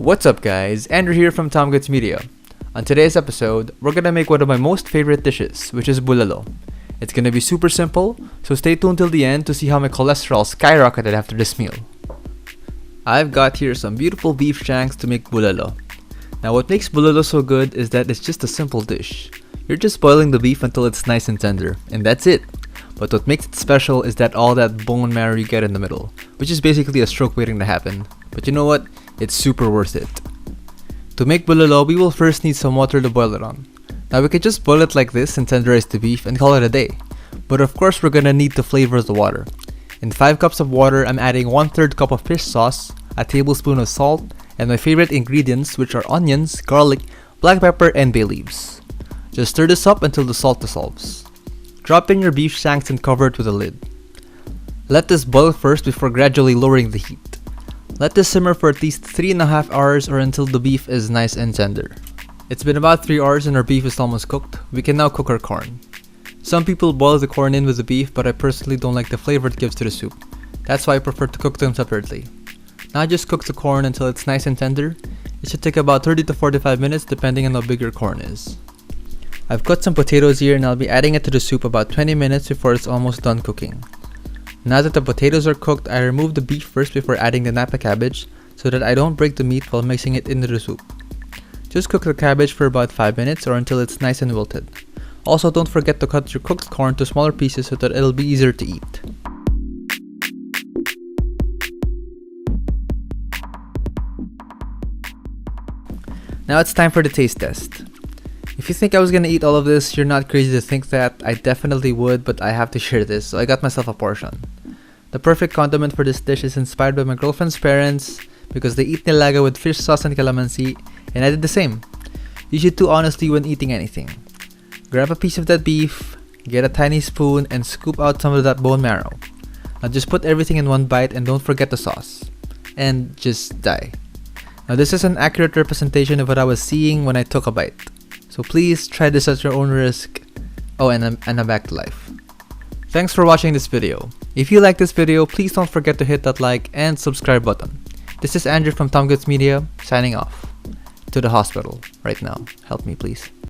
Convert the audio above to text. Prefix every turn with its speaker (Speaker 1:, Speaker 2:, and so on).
Speaker 1: What's up guys, Andrew here from Tom Goods Media. On today's episode, we're gonna make one of my most favorite dishes, which is bulalo. It's gonna be super simple, so stay tuned till the end to see how my cholesterol skyrocketed after this meal. I've got here some beautiful beef shanks to make bulalo. Now what makes bulalo so good is that it's just a simple dish. You're just boiling the beef until it's nice and tender, and that's it. But what makes it special is that all that bone marrow you get in the middle, which is basically a stroke waiting to happen. But you know what? It's super worth it. To make bulalo, we will first need some water to boil it on. Now we could just boil it like this and tenderize the beef and call it a day. But of course we're gonna need to flavor the water. In 5 cups of water, I'm adding 1/3 cup of fish sauce, a tablespoon of salt, and my favorite ingredients, which are onions, garlic, black pepper, and bay leaves. Just stir this up until the salt dissolves. Drop in your beef shanks and cover it with a lid. Let this boil first before gradually lowering the heat. Let this simmer for at least 3.5 hours or until the beef is nice and tender. It's been about 3 hours and our beef is almost cooked. We can now cook our corn. Some people boil the corn in with the beef, but I personally don't like the flavor it gives to the soup. That's why I prefer to cook them separately. Now just cook the corn until it's nice and tender. It should take about 30 to 45 minutes depending on how big your corn is. I've cut some potatoes here and I'll be adding it to the soup about 20 minutes before it's almost done cooking. Now that the potatoes are cooked, I remove the beef first before adding the napa cabbage so that I don't break the meat while mixing it into the soup. Just cook the cabbage for about 5 minutes or until it's nice and wilted. Also, don't forget to cut your cooked corn to smaller pieces so that it'll be easier to eat. Now it's time for the taste test. If you think I was gonna eat all of this, you're not crazy to think that. I definitely would, but I have to share this, so I got myself a portion. The perfect condiment for this dish is inspired by my girlfriend's parents because they eat nilaga with fish sauce and calamansi, and I did the same. You should too honestly when eating anything. Grab a piece of that beef, get a tiny spoon, and scoop out some of that bone marrow. Now just put everything in one bite and don't forget the sauce. And just die. Now this is an accurate representation of what I was seeing when I took a bite. So please try this at your own risk. Oh, and I'm back to life. Thanks for watching this video. If you like this video, please don't forget to hit that like and subscribe button. This is Andrew from Tom Goods Media, signing off. To the hospital right now. Help me please.